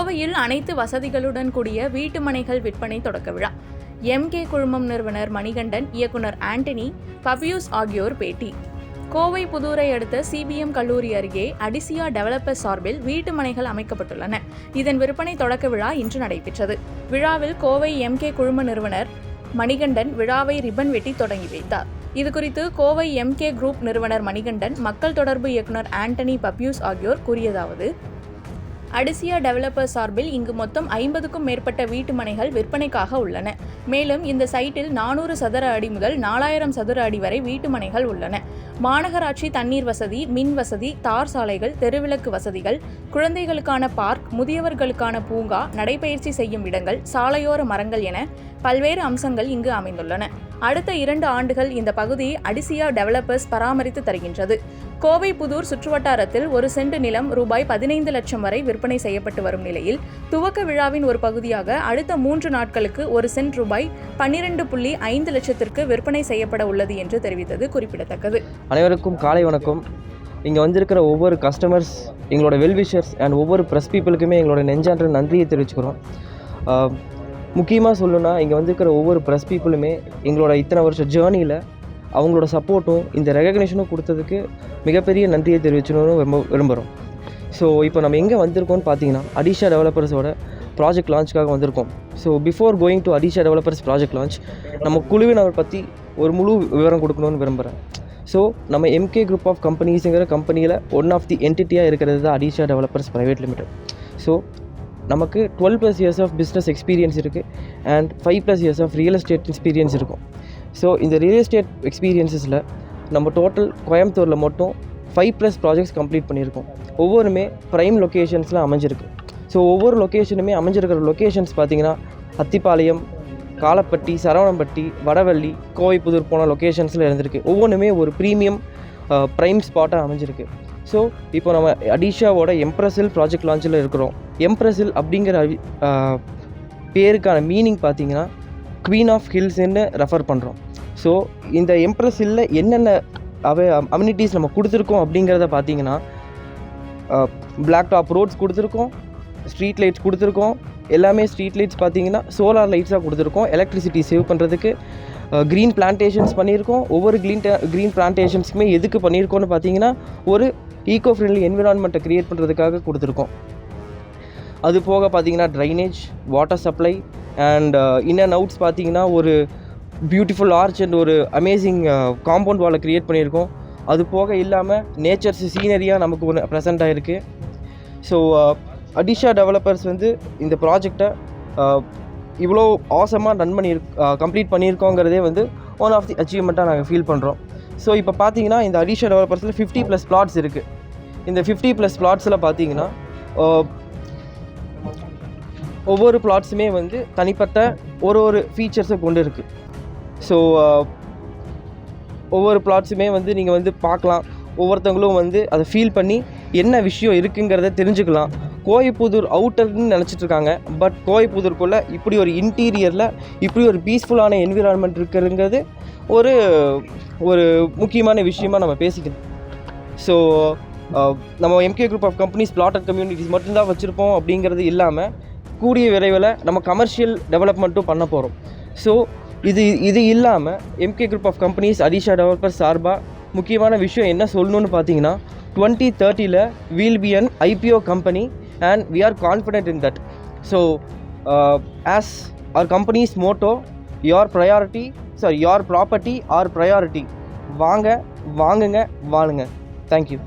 கோவையில் அனைத்து வசதிகளுடன் கூடிய வீட்டு மனைகள் விற்பனை தொடக்க விழா. எம்கே குழுமம் நிறுவனர் மணிகண்டன், இயக்குனர் ஆண்டனி, பபியூஸ் ஆகியோர் பேட்டி. கோவை புதூரை அடுத்த சிபிஎம் கல்லூரி அருகே அடிசியா டெவலப்பர்ஸ் சார்பில் வீட்டு மனைகள் அமைக்கப்பட்டுள்ளன. இதன் விற்பனை தொடக்க விழா இன்று நடைபெற்றது. விழாவில் கோவை எம்கே குழும நிறுவனர் மணிகண்டன் விழாவை ரிப்பன் வெட்டி தொடங்கி வைத்தார். இதுகுறித்து கோவை எம்கே குரூப் நிறுவனர் மணிகண்டன், மக்கள் தொடர்பு இயக்குனர் ஆண்டனி, பபியூஸ் ஆகியோர் கூறியதாவது: அடிசியா டெவலப்பர்ஸ் சார்பில் இங்கு மொத்தம் 50க்கும் மேற்பட்ட வீட்டு மனைகள் விற்பனைக்காக உள்ளன. மேலும் இந்த சைட்டில் 400 சதுர அடி முதல் 4000 சதுர அடி வரை வீட்டு மனைகள் உள்ளன. மாநகராட்சி தண்ணீர் வசதி, மின் வசதி, தார் சாலைகள், தெருவிளக்கு வசதிகள், குழந்தைகளுக்கான பார்க், முதியவர்களுக்கான பூங்கா, நடைபயிற்சி செய்யும் இடங்கள், சாலையோர மரங்கள் என பல்வேறு அம்சங்கள் இங்கு அமைந்துள்ளன. அடுத்த 2 ஆண்டுகள் இந்த பகுதியை அடிசியா டெவலப்பர்ஸ் பராமரித்து தருகின்றது. கோவை புதூர் சுற்றுவட்டாரத்தில் ஒரு சென்ட் நிலம் ரூபாய் 15 லட்சம் வரை விற்பனை செய்யப்பட்டு வரும் நிலையில், துவக்க விழாவின் ஒரு பகுதியாக அடுத்த 3 நாட்களுக்கு ஒரு சென்ட் ரூபாய் 12.5 லட்சத்திற்கு விற்பனை செய்யப்பட உள்ளது என்று தெரிவித்தது குறிப்பிடத்தக்கது. அனைவருக்கும் காலை வணக்கம். இங்கே வந்திருக்கிற ஒவ்வொரு கஸ்டமர்ஸ், எங்களோட வெல்விஷர்ஸ் அண்ட் ஒவ்வொரு ப்ரெஸ் பீப்புளுக்குமே எங்களோட நெஞ்சான்ற நன்றியை தெரிவிச்சுக்கிறோம். முக்கியமாக சொல்லணும்னா, இங்கே வந்திருக்கிற ஒவ்வொரு ப்ரெஸ் பீப்புளுமே எங்களோட இத்தனை வருஷம் ஜேர்னியில் அவங்களோட சப்போர்ட்டும் இந்த ரெகக்னேஷனும் கொடுத்ததுக்கு மிகப்பெரிய நன்றியை தெரிவிச்சணும்னு விரும்புகிறோம். ஸோ இப்போ நம்ம எங்கே வந்திருக்கோம்னு பார்த்தீங்கன்னா, அடிஷா டெவலப்பர்ஸோட ப்ராஜெக்ட் லான்ச்சுக்காக வந்திருக்கோம். So before going to அடிஷா developers project launch, நம்ம குழுவினர் பற்றி ஒரு முழு விவரம் கொடுக்கணும்னு விரும்புகிறேன். ஸோ நம்ம எம்கே குரூப் ஆஃப் கம்பெனிஸுங்கிற கம்பெனியில் ஒன் ஆஃப் தி என்டிட்டியாக இருக்கிறது தான் Adisha developers private limited. So நமக்கு 12+ இயர்ஸ் ஆஃப் பிஸ்னஸ் எக்ஸ்பீரியன்ஸ் இருக்குது and 5+ years of real estate experience இருக்கும். ஸோ இந்த ரியல் எஸ்டேட் எக்ஸ்பீரியன்ஸஸில் நம்ம டோட்டல் கோயம்புத்தூரில் மட்டும் 5+ ப்ராஜெக்ட்ஸ் கம்ப்ளீட் பண்ணியிருக்கோம். ஒவ்வொருமே ப்ரைம் லொக்கேஷன்ஸில் அமைஞ்சிருக்கு. ஸோ ஒவ்வொரு லொக்கேஷனுமே அமைஞ்சிருக்கிற லொக்கேஷன்ஸ் பார்த்திங்கன்னா, அத்திப்பாளையம், காலப்பட்டி, சரவணம்பட்டி, வடவள்ளி, கோவை புதூர் போன லொக்கேஷன்ஸில் இருந்திருக்கு. ஒவ்வொன்றுமே ஒரு ப்ரீமியம் ப்ரைம் ஸ்பாட்டாக அமைஞ்சிருக்கு. ஸோ இப்போ நம்ம அடிஷாவோட எம்ப்ரஸில் ப்ராஜெக்ட் லான்ச்சில் இருக்கிறோம். எம்ப்ரஸில் அப்படிங்கிற பேருக்கான மீனிங் பார்த்திங்கன்னா, குவீன் ஆஃப் ஹில்ஸ்ன்னு ரெஃபர் பண்ணுறோம். ஸோ இந்த எம்ப்ரஸில் என்னென்ன அம்யூனிட்டிஸ் நம்ம கொடுத்துருக்கோம் அப்படிங்கிறத பார்த்திங்கன்னா, பிளாக் டாப் ரோட்ஸ் கொடுத்துருக்கோம், ஸ்ட்ரீட் லைட்ஸ் கொடுத்துருக்கோம். எல்லாமே ஸ்ட்ரீட் லைட்ஸ் பார்த்திங்கன்னா சோலார் லைட்ஸாக கொடுத்துருக்கோம். எலக்ட்ரிசிட்டி சேவ் பண்ணுறதுக்கு க்ரீன் பிளான்டேஷன்ஸ் பண்ணியிருக்கோம். ஒவ்வொரு க்ரீன் பிளான்டேஷன்ஸுக்குமே எதுக்கு பண்ணியிருக்கோன்னு பார்த்திங்கன்னா, ஒரு ஈகோ ஃப்ரெண்ட்லி என்விரான்மெண்ட்டை க்ரியேட் பண்ணுறதுக்காக கொடுத்துருக்கோம். அது போக பார்த்திங்கன்னா drainage, water supply and in and outs பார்த்திங்கன்னா ஒரு பியூட்டிஃபுல் ஆர்ச் அண்ட் ஒரு அமேசிங் காம்பவுண்ட் வாலை க்ரியேட் பண்ணியிருக்கோம். அது போக இல்லாமல் நேச்சர்ஸ் சீனரியாக நமக்கு ஒன்று ப்ரெசென்ட் ஆகிருக்கு. ஸோ அடிஷா டெவலப்பர்ஸ் இந்த ப்ராஜெக்டை இவ்வளோ ஆசமாக கம்ப்ளீட் பண்ணியிருக்கோங்கிறதே ஒன் ஆஃப் தி அச்சீவ்மெண்ட்டாக நாங்கள் ஃபீல் பண்ணுறோம். ஸோ இப்போ பார்த்தீங்கன்னா, இந்த அடிஷா டெவலப்பர்ஸில் 50+ பிளாட்ஸ் இருக்குது. இந்த 50+ பிளாட்ஸில் பார்த்தீங்கன்னா ஒவ்வொரு பிளாட்ஸுமே தனிப்பட்ட ஒரு ஃபீச்சர்ஸை கொண்டு இருக்குது. ஸோ ஒவ்வொரு பிளாட்ஸுமே நீங்கள் பார்க்கலாம். ஒவ்வொருத்தவங்களும் அதை ஃபீல் பண்ணி என்ன விஷயம் இருக்குங்கிறத தெரிஞ்சுக்கலாம். கோவைப்புதூர் அவுட்டர்னு நினச்சிட்ருக்காங்க. பட் கோவைப்புதூருக்குள்ளே இப்படி ஒரு இன்டீரியரில் இப்படி ஒரு பீஸ்ஃபுல்லான என்விரான்மெண்ட் இருக்குங்கிறது ஒரு முக்கியமான விஷயமாக நம்ம பேசிக்கணும். ஸோ நம்ம MK group of companies plotted communities மட்டும்தான் வச்சுருப்போம் அப்படிங்கிறது இல்லாமல், கூடிய விரைவில் நம்ம கமர்ஷியல் டெவலப்மெண்ட்டும் பண்ண போகிறோம். ஸோ இது இல்லாமல் MK group of companies Adisha developers சார்பாக முக்கியமான விஷயம் என்ன சொல்லணும்னு பார்த்தீங்கன்னா, 2030 we'll be an IPO company and we are confident in that. So as our company's motto, your property our priority. வாங்குங்க வாழுங்க. Thank you.